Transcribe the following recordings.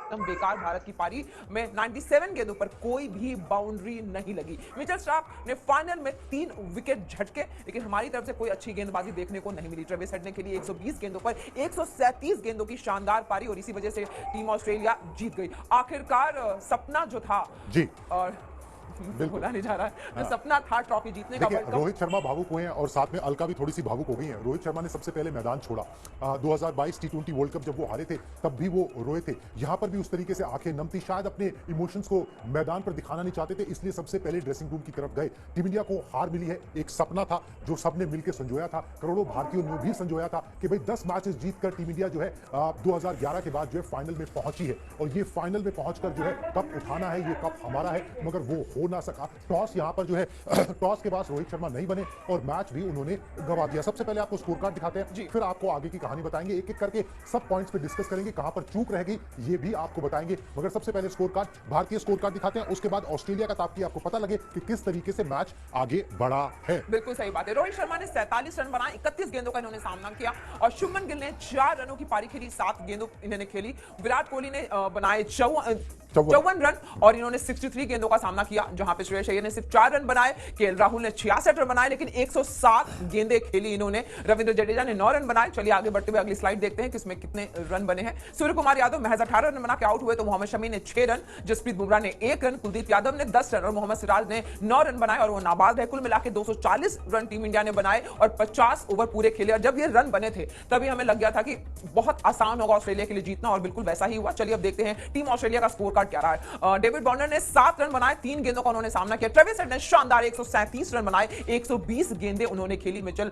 एकदम बेकार भारत की पारी में 97 गेंदों पर कोई भी बाउंड्री नहीं लगी। मिचेल स्टार्क ने फाइनल में 3 विकेट झटके, लेकिन हमारी तरफ से कोई अच्छी गेंदबाजी देखने को नहीं मिली। ट्रेविस हेड ने खेली 120 गेंदों पर 137 गेंदों की शानदार पारी और इसी वजह से टीम ऑस्ट्रेलिया जीत गई। आखिरकार सपना जो था जी और बोला नहीं जा रहा है, जो सपना था ट्रॉफी जीतने का। रोहित शर्मा भावुक हुए हैं और साथ में अलका भी थोड़ी सी भावुक हो गई हैं। रोहित शर्मा ने सबसे पहले मैदान छोड़ा। 2022 टी20 वर्ल्ड कप जब वो हारे थे तब भी वो रोए थे। यहां पर भी उस तरीके से आंखें नम थी, शायद अपने इमोशंस को मैदान पर दिखाना नहीं चाहते थे, इसलिए सबसे पहले ड्रेसिंग रूम की तरफ गए। टीम इंडिया को हार मिली है, एक सपना था जो सबने मिलकर संजोया था, करोड़ों भारतीयों ने भी संजोया था कि भाई 10 मैचेस जीतकर टीम इंडिया जो है 2011 के बाद जो है फाइनल में पहुंची है और ये फाइनल में पहुंचकर जो है कप उठाना है, ये कप हमारा है, मगर वो हो ना सका। टॉस यहां पर जो है टॉस के बाद रोहित शर्मा नहीं बने और मैच भी उन्होंने गंवा दिया। सबसे पहले आपको स्कोर कार्ड दिखाते हैं, फिर आपको आगे की कहानी बताएंगे, एक एक करके सब पॉइंट्स पे डिस्कस करेंगे, कहां पर चूक रहेगी ये भी आपको बताएंगे। मगर सबसे पहले स्कोर कार्ड, भारतीय स्कोर कार्ड दिखाते हैं, उसके बाद ऑस्ट्रेलिया का, ताकि आपको पता लगे कि किस तरीके से मैच आगे बढ़ा है। बिल्कुल सही बात है। रोहित शर्मा ने 47 रन बनाए, 31 गेंदों का इन्होंने सामना किया और शुभमन गिल ने 4 रनों की पारी खेली, 7 गेंदों इन्होंने खेली। विराट कोहली ने बनाए 54 रन और इन्होंने 63 गेंदों का सामना किया, जहां पे श्रेयस अय्यर ने सिर्फ 4 रन बनाए, केएल राहुल ने 66 रन बनाए, लेकिन 107 गेंदें खेली इन्होंने। रविंद्र जडेजा ने 9 रन बनाए। चलिए आगे बढ़ते हुए अगली स्लाइड देखते हैं किसमें कितने रन बने हैं। सूर्य कुमार यादव महज 18 रन बना के आउट हुए, तो मोहम्मद शमी ने 6 रन, जसप्रीत बुमराह ने 1 रन, कुलदीप यादव ने 10 रन और मोहम्मद सिराज ने 9 रन बनाए और वो नाबाद है। कुल मिलाकर 240 रन टीम इंडिया ने बनाए और 50 ओवर पूरे खेले। और जब ये रन बने थे तभी हमें लग गया था कि बहुत आसान होगा ऑस्ट्रेलिया के लिए जीतना और बिल्कुल वैसा ही हुआ। चलिए अब देखते हैं टीम ऑस्ट्रेलिया का स्कोर कार्ड क्या रहा है। डेविड वार्नर ने 7 रन बनाए, 3 गेंदों का उन्होंने सामना किया। ट्रेविस हेड ने शानदार 137 रन बनाए, 120 गेंदें उन्होंने खेली। मिचेल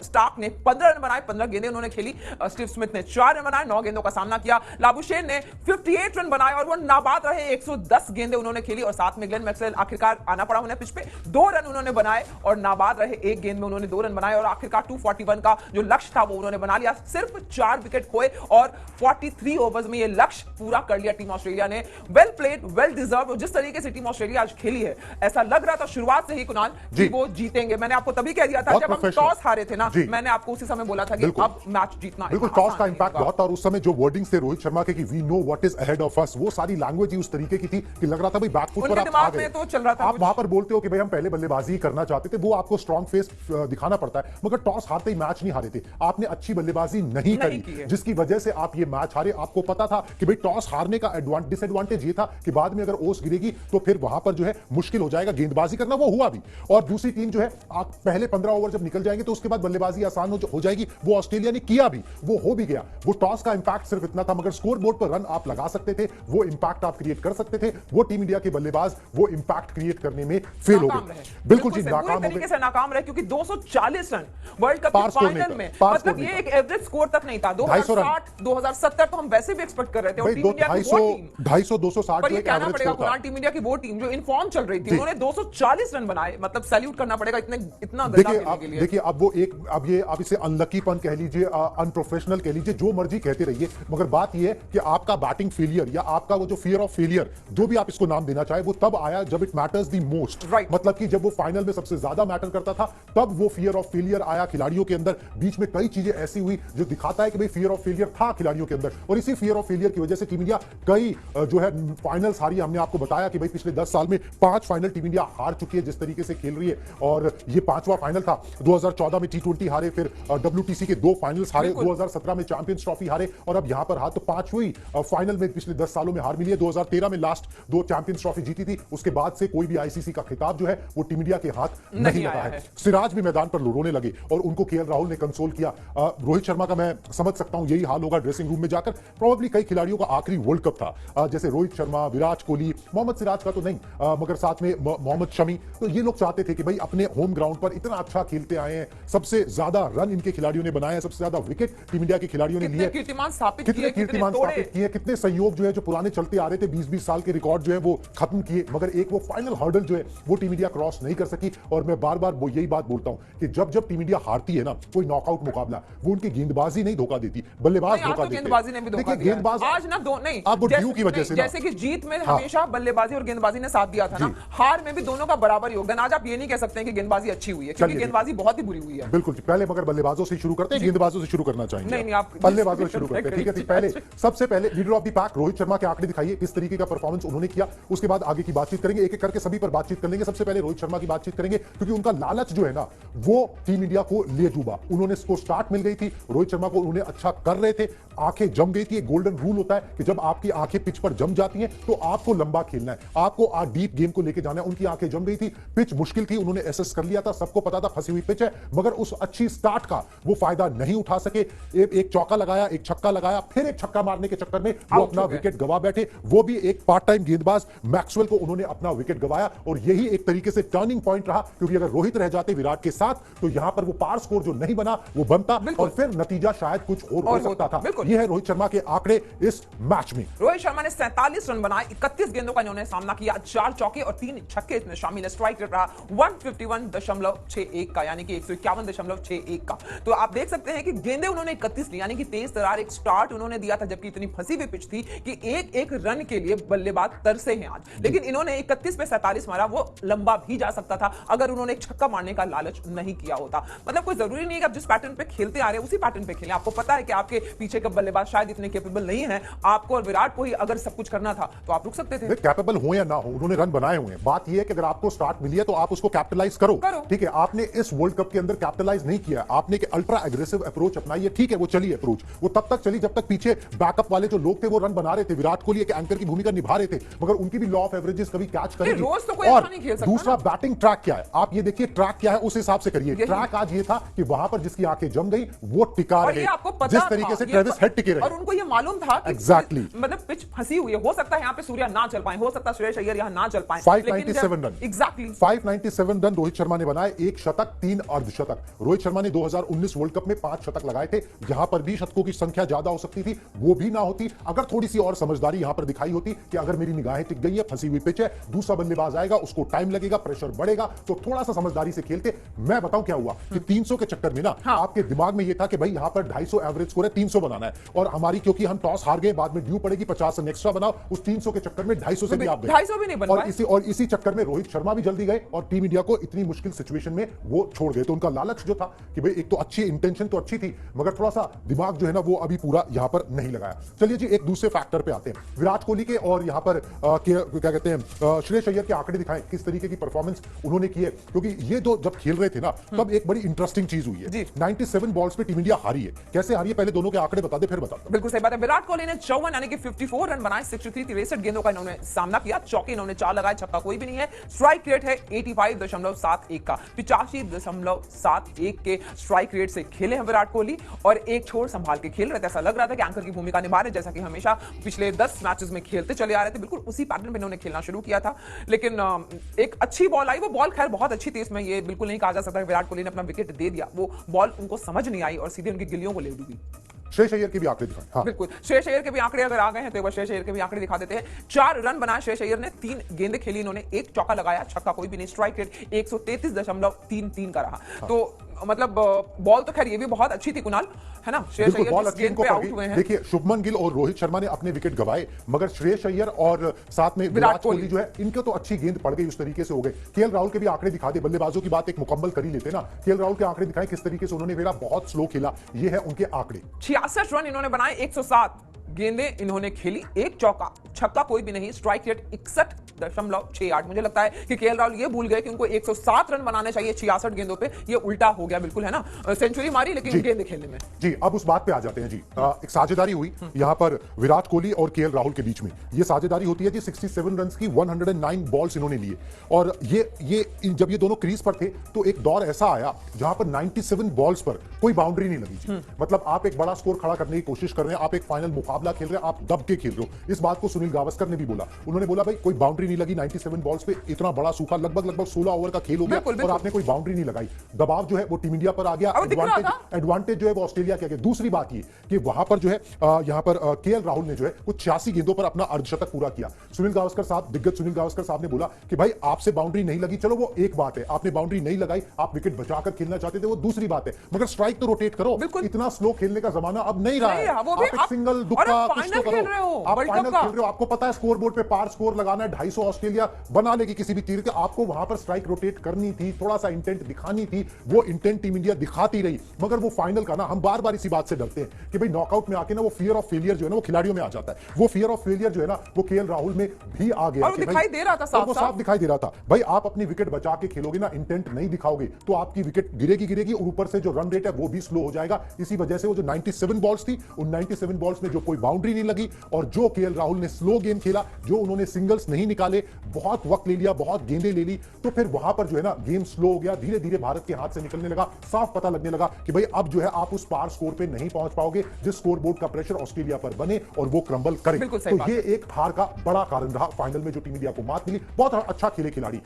स्टार्क ने 15 रन बनाए, 15 गेंदें उन्होंने खेली। स्टीव स्मिथ ने 4 रन बनाए, 9 गेंदों का सामना किया। लाबुशेन ने 58 रन बनाए और वो नाबाद रहे, 110 गेंदें उन्होंने खेली और साथ में ग्लेन मैक्सवेल आखिरकार आना पड़ा उन्हें पिच पे, 2 रन उन्होंने बनाए और नाबाद रहे, 1 गेंद में उन्होंने 2 रन बनाए और आखिरकार 241 का जो लक्ष्य था वो उन्होंने बना लिया। सिर्फ 4 विकेट खोए और 43 ओवर्स में ये लक्ष्य पूरा कर लिया टीम ऑस्ट्रेलिया ने। Well played, well deserve. जिस तरीके से टीम ऑस्ट्रेलिया आज खेली है, ऐसा लग रहा था शुरुआत से ही कुणाल कि वो जीतेंगे। मैंने आपको तभी कह दिया था जब हम टॉस हारे थे ना, मैंने आपको उसी समय बोला था कि अब मैच जीतना बिल्कुल टॉस का इंपैक्ट बहुत था और उस समय जो वर्डिंग्स थे रोहित शर्मा के कि we know what is ahead of us, वो सारी लैंग्वेज ही उस तरीके की थी कि लग रहा था भाई बैकफुट पर आप आ गए। तो चल रहा था, आप वहां पर बोलते हो कि भाई हम पहले बल्लेबाजी करना चाहते थे, वो आपको स्ट्रांग फेस दिखाना पड़ता है, मगर टॉस हारते ही मैच नहीं हारे थे, आपने अच्छी बल्लेबाजी नहीं करी, जिसकी वजह से आप ये मैच हारे। आपको पता था कि भाई टॉस हारने का डिसएडवांटेज ये था कि बाद में अगर ओस गिरेगी तो फिर वहां पर जो है मुश्किल हो जाएगा गेंदबाजी करना, वो हुआ भी। और दूसरी टीम जो है आप पहले 15 ओवर जब निकल जाएंगे तो उसके बाद बल्लेबाजी आसान हो जाएगी, वो ऑस्ट्रेलिया ने किया भी, वो हो भी गया। वो टॉस का इंपैक्ट सिर्फ इतना था, मगर स्कोर बोर्ड पर रन आप लगा सकते थे, वो इंपैक्ट आप क्रिएट कर सकते थे। वो टीम इंडिया के बल्लेबाज वो इंपैक्ट क्रिएट करने में फेल हो गए, बिल्कुल जी नाकाम हो गए, नाकाम रहे, क्योंकि 240 रन वर्ल्ड कप के फाइनल में, मतलब ये एक एवरेज स्कोर तक नहीं था। 2060 2070 तो हम वैसे भी एक्सपेक्ट कर रहे थे और टीम इंडिया की वो टीम 250 260 पर ये कहना पड़ेगा कुणाल, टीम इंडिया की वो टीम जो इन फॉर्म चल रही थी उन्होंने 240 रन बनाए, मतलब सैल्यूट करना पड़ेगा इतना देखिए अब वो एक अब इसे अनलकीपन कह लीजिए, अनप्रोफेशनल कह लीजिए, जो मर्जी कहते रहिए, मगर बात यह है कि आपका बैटिंग फेलियर या आपका वो जो फियर ऑफ फेलियर, जो भी आप इसको नाम देना चाहे, वो तब आया जब इट मैटर्स द मोस्ट, मतलब कि जब वो फाइनल में सबसे ज्यादा मैटर करता था, तब वो फियर ऑफ फेलियर आया खिलाड़ियों के अंदर। बीच में कई चीजें ऐसी हुई जो दिखाता है कि भाई फियर ऑफ फेलियर था खिलाड़ियों के अंदर, और इसी फियर ऑफ फेलियर की वजह से टीम इंडिया कई जो है फाइनल्स हारी। हमने आपको बताया कि भाई पिछले 10 साल में 5 फाइनल टीम इंडिया हार चुकी है जिस तरीके से खेल रही है, और ये 5वां फाइनल था। 2014 में टी20 हारे, फिर WTC के 2 फाइनल्स हारे, 2017 में चैंपियंस ट्रॉफी हारे, और अब यहां पर हार तो 5वीं फाइनल में पिछले 10 सालों में हार मिली है। 2013 में लास्ट 2 चैंपियंस ट्रॉफी जीती थी, उसके बाद से कोई भी आईसीसी का खिताब जो है वो टीम इंडिया के हाथ नहीं लगा है। सिराज भी मैदान पर रोने लगे और उनको केएल राहुल ने कंसोल किया। रोहित शर्मा का मैं समझ सकता हूं यही हाल होगा ड्रेसिंग रूम में जाकर। प्रोबेबली कई खिलाड़ियों का आखिरी वर्ल्ड कप था, जैसे रोहित शर्मा, विराट कोहली, मोहम्मद सिराज का तो नहीं, मगर साथ में मोहम्मद शमी, तो ये लोग चाहते थे कि भाई अपने होम ग्राउंड पर इतना अच्छा खेलते आए हैं, सबसे ज्यादा रन इनके खिलाड़ियों ने बनाए हैं, सबसे ज्यादा विकेट टीम इंडिया के खिलाड़ियों ने लिए, कीर्तिमान स्थापित किए, कितने सहयोग जो है जो पुराने चलते आ रहे थे 20-20 साल के रिकॉर्ड जो है वो खत्म किए, मगर एक वो फाइनल हर्डल जो है वो टीम इंडिया क्रॉस नहीं कर सकी। और मैं बार बार वो यही बात बोलता हूं कि जब जब टीम इंडिया हारती है ना कोई नॉकआउट मुकाबला, वो उनकी गेंदबाजी नहीं धोखा देती, बल्लेबाज धोखा देते हैं। गेंदबाजी ने भी धोखा दिया। गेंदबाज आज ना दो नहीं, आप वो ड्यू की वजह से, जैसे जैसे कि जीत में हमेशा बल्लेबाजी और गेंदबाजी ने साथ दिया था ना, हार में भी दोनों का बराबर योगदान। आज आप ये नहीं कह सकते हैं कि गेंदबाजी अच्छी हुई है, क्योंकि गेंदबाजी बहुत ही बुरी हुई है। बिल्कुल, पहले मगर बल्लेबाजों से शुरू करते हैं, गेंदबाजों से शुरू करना चाहेंगे? नहीं, आप बल्लेबाजों से शुरू करते हैं। ठीक है, पहले सबसे पहले leader of the pack Rohit Sharma के आंकड़े दिखाइए, किस तरीके का परफॉर्मेंस उन्होंने किया। उसके बाद आगे की बातचीत करेंगे, एक एक करके सभी पर बातचीत कर लेंगे। सबसे पहले रोहित शर्मा की बातचीत करेंगे, क्योंकि उनका लालच जो है ना, वो टीम इंडिया को ले डूबा। उन्होंने इसको स्टार्ट मिल गई थी, रोहित शर्मा को उन्होंने अच्छा कर रहे थे, आंखें जम गई थी। एक गोल्डन रूल होता है कि जब आपकी आंखें पिच पर जम जाती हैं तो आपको लंबा खेलना है, आपको डीप गेम को लेकर जाना है। उनकी आंखें जम गई थी, पिच मुश्किल थी, उन्होंने एसेस कर लिया था, सबको पता था फंसी हुई पिच है, मगर उस अच्छी स्टार्ट का वो फायदा नहीं उठा सके। एक चौका लगाया, एक छक्का लगाया, फिर एक छक्का मारने के चक्कर में वो अपना विकेट गवा बैठे। वो भी एक पार्ट टाइम गेंदबाज मैक्सवेल को उन्होंने अपना विकेट गवाया, और यही एक तरीके से टर्निंग पॉइंट रहा, क्योंकि अगर रोहित रह जाते विराट के साथ तो यहां पर वो पार स्कोर जो नहीं बना वो बनता, और फिर नतीजा शायद कुछ और हो सकता था। यह है रोहित शर्मा के आंकड़े इस मैच में। रोहित शर्मा ने 47 रन बनाए, 31 गेंदों का इन्होंने सामना किया, 4 चौके और 3 छक्के इसमें शामिल है। स्ट्राइक रेट रहा 151.61 का, यानी कि 151.61 का। तो आप देख सकते हैं कि गेंदें उन्होंने 31 ली, यानी कि तेज तरार एक स्टार्ट उन्होंने दिया था, जबकि इतनी फंसी हुई पिच थी कि एक एक रन के लिए बल्लेबाज तरसे हैं आज। लेकिन इन्होंने 31 पे 47 मारा, वो लंबा भी जा सकता था अगर उन्होंने एक छक्का मारने का लालच नहीं किया होता। मतलब कोई जरूरी नहीं है कि आप जिस पैटर्न पे खेलते आ रहे हैं उसी पैटर्न पे खेलें। आपको पता है कि आपके पीछे का बल्लेबाज शायद इतने कैपेबल नहीं है, आपको और विराट को ही अगर सब कुछ करना था तो आप रुक सकते थे। कैपेबल हो या ना हो, उन्होंने रन बनाए हुए हैं। बात यह है कि अगर आपको स्टार्ट मिली है तो आप उसको कैपिटलाइज करो। ठीक है, आपने इस वर्ल्ड कप के अंदर कैपिटलाइज नहीं किया, आपने एक अल्ट्रा एग्रेसिव अप्रोच अपनाई है। ठीक है, वो चली अप्रोच, वो तब तक चली जब तक पीछे बैकअप वाले जो लोग थे वो रन बना रहे थे, विराट कोहली एक एंकर की भूमिका निभा रहे थे, मगर उनकी भी लॉ ऑफ एवरेजेस कभी कैच करेगी। रोज तो कोई और अच्छा नहीं खेल सकता। दूसरा बैटिंग ट्रैक क्या है, आप ये देखिए ट्रैक क्या है, उस हिसाब से करिए। ट्रैक आज ये था कि वहां पर जिसकी आंखें जम गई वो टिका रहे, जिस तरीके से ट्रेविस हेड टिके रहे, और उनको ये मालूम था कि एग्जैक्टली मतलब पिच फंसी हुई है। हो सकता है यहाँ पे सूर्या ना चल पाए, हो सकता है श्रेयस अय्यर यहाँ ना चल पाए। 597 run, exactly 597 run Rohit Sharma ने बनाए, एक शतक 3 अर्धशतक। रोहित शर्मा ने 2019 वर्ल्ड कप में 5 शतक लगाए थे, जहां पर भी शतकों की संख्या ज्यादा हो सकती थी, वो भी ना होती अगर थोड़ी सी और समझदारी यहां पर दिखाई होती कि अगर मेरी निगाहें टिक गई है, फंसी हुई पिच है, दूसरा बल्लेबाज आएगा, उसको टाइम लगेगा, प्रेशर बढ़ेगा, तो थोड़ा सा समझदारी से खेलते। मैं बताऊं क्या हुआ कि 300 के चक्कर में ना आपके दिमाग में यह था कि भाई यहां पर 250 एवरेज स्कोर है, 300 बनाना है, और हमारी क्योंकि हम टॉस हार गए, बाद में ड्यू पड़ेगी, 50 रन एक्स्ट्रा बनाओ, उस 300 के चक्कर में 250 से भी आप 250 भी नहीं बन पाए। और इसी चक्कर में रोहित शर्मा भी जल्दी गए और टीम इंडिया को इतनी मुश्किल सिचुएशन में वो छोड़ गए। तो उनका लालच जो था कि भाई एक तो अच्छी इंटेंशन तो अच्छी थी, मगर थोड़ा सा दिमाग जो है ना वो अभी पूरा यहां पर नहीं लगाया। चलिए जी, एक दूसरे फैक्टर पे आते हैं, विराट कोहली के, और यहां पर क्या कहते हैं श्रेयस अय्यर के आंकड़े दिखाएं, किस तरीके की परफॉर्मेंस उन्होंने की है, क्योंकि ये दो जब खेल रहे थे ना तब एक बड़ी इंटरेस्टिंग चीज हुई है। 97 बॉल्स पे टीम इंडिया हारी है, कैसे हारी है पहले दोनों के आंकड़े बता दे, फिर बता। बिल्कुल सही बात है। विराट कोहली ने 54 यानी कि 54 रन बनाए, 63 गेंदों का इन्होंने सामना किया, चौके इन्होंने 4 लगाए, छक्का कोई भी नहीं है। स्ट्राइक रेट है 85.71 का, 85.71 के स्ट्राइक रेट से खेले हैं विराट कोहली, और एक छोर संभाल के खेल रहे थे। ऐसा लग रहा था कि एंकर की भूमिका निभा रहे, जैसा कि हमेशा पिछले 10 मैचेस में खेलते चले आ रहे थे। बिल्कुल उसी पैटर्न में इन्होंने खेलना शुरू किया था, लेकिन एक अच्छी बॉल आई, वो बॉल खैर बहुत अच्छी थी, इसमें ये बिल्कुल नहीं कहा जा सकता विराट कोहली ने अपना विकेट दे दिया, वो बॉल उनको समझ नहीं आई और सीधे उनकी गिलियों को ले डूबी। श्रेयस अय्यर के भी आंकड़े दिखाएं। हाँ। बिल्कुल, श्रेयस अय्यर के भी आंकड़े अगर आ गए हैं तो एक बार श्रेयस अय्यर के भी आंकड़े दिखा देते हैं। 4 रन बनाए श्रेयस अय्यर ने, 3 गेंदें खेली इन्होंने, एक चौका लगाया, छक्का कोई भी नहीं। स्ट्राइक रेट 133.33 का रहा। हाँ। तो मतलब बॉल तो खैर ये भी बहुत अच्छी थी कुणाल, है ना? श्रेयस अय्यर बॉल अच्छी इनको आउट हुए हैं। देखिए शुभमन गिल और रोहित शर्मा ने अपने विकेट गवाए, मगर श्रेयस अय्यर और साथ में विराट कोहली जो है इनके तो अच्छी गेंद पड़ गई, उस तरीके से हो गए। केएल राहुल के भी आंकड़े दिखा दे, बल्लेबाजों की बात एक मुकम्मल कर ही लेते ना। केएल राहुल के आंकड़े दिखाएं, किस तरीके से उन्होंने मेरा बहुत स्लो खेला, ये है उनके आंकड़े। 66 रन इन्होंने बनाए, 107 गेंदें इन्होंने खेली, एक चौका, छक्का कोई भी नहीं। Strike rate 61.68। मुझे लगता है कि केएल राहुल ये भूल गए कि उनको 107 रन बनाने चाहिए 66 गेंदों पे, ये उल्टा हो गया बिल्कुल, है ना? सेंचुरी मारी लेकिन गेंदें खेलने में। जी, अब उस बात पे आ जाते हैं जी। एक साझेदारी हुई यहां पर विराट कोहली और केएल राहुल के बीच में। ये साझेदारी होती है जी 67 रन की, 109 बॉल्स इन्होंने लिए, और ये जब ये दोनों क्रीज पर थे तो एक दौर ऐसा आया जहां पर 97 बॉल्स पर कोई बाउंड्री नहीं लगी थी। मतलब आप एक बड़ा स्कोर खड़ा करने की कोशिश कर रहे हैं, आप एक फाइनल मुकाबला खेल रहे हैं, आप दब के खेल रहे हो। इस बात को सुनील गावस्कर ने भी बोला, उन्होंने बोला भाई कोई बाउंड्री नहीं लगी 97 बॉल्स पे, इतना बड़ा सूखा, लगभग 16 ओवर का खेल हो गया और आपने कोई बाउंड्री नहीं लगाई। दबाव जो है वो टीम इंडिया पर आ गया, एडवांटेज जो है वो ऑस्ट्रेलिया के आगे। दूसरी बात ये कि वहां पर जो है यहां पर केएल राहुल ने जो है कुछ 86 गेंदों पर अपना अर्धशतक पूरा किया। सुनील गावस्कर साहब, दिग्गज सुनील गावस्कर साहब ने बोला कि भाई आपसे बाउंड्री नहीं लगी, चलो वो एक बात है, आपने बाउंड्री नहीं लगाई, आप विकेट बचाकर खेलना चाहते थे, वो दूसरी बात है, मगर स्ट्राइक तो रोटेट करो। इतना स्लो खेलने का जमाना अब नहीं रहा है। आप एक सिंगल दुक्का कुछ तो करो, आप फाइनल खेल रहे हो, आपको पता है स्कोर बोर्ड पे पार स्कोर लगाना है, 250 ऑस्ट्रेलिया बना लेगी किसी भी तीर के, आपको वहां पर स्ट्राइक रोटेट करनी थी, थोड़ा सा इंटेंट दिखानी थी, वो इंटेंट टीम इंडिया दिखाती रही। मगर वो फाइनल का ना, हम बार बार इसी बात से डरते हैं कि भाई नॉकआउट में आके ना वो फियर ऑफ फेलियर जो है ना वो खिलाड़ियों में आ जाता है। वो फियर ऑफ फेलियर जो है ना वो केएल राहुल में भी आ गया, और दिखाई दे रहा था साफ वो साफ दिखाई दे रहा था। भाई आप अपनी विकेट बचा के खेलोगे ना, इंटेंट नहीं दिखाओगे तो आपकी विकेट गिरेगी और ऊपर से जो रन रेट है वो भी स्लो हो जाएगा। इसी वजह से वो जो 97 बॉल्स थी, उन 97 बॉल्स में जो कोई बाउंड्री नहीं लगी, और जो केएल राहुल ने स्लो गेम खेला, जो उन्होंने सिंगल्स नहीं निकाले, बहुत वक्त ले लिया, बहुत गेंदें ले ली, तो फिर वहां पर जो है ना गेम स्लो हो गया, धीरे धीरे भारत के हाथ से निकलने लगा। साफ पता लगने लगा कि भाई अब जो है आप उस पार स्कोर पे नहीं पहुंच पाओगे जिस स्कोर बोर्ड का प्रेशर ऑस्ट्रेलिया पर बने और वो क्रम्बल करे। तो ये एक हार का बड़ा कारण रहा। फाइनल में जो टीम इंडिया को मात मिली, बहुत अच्छा खेले खिलाड़ी।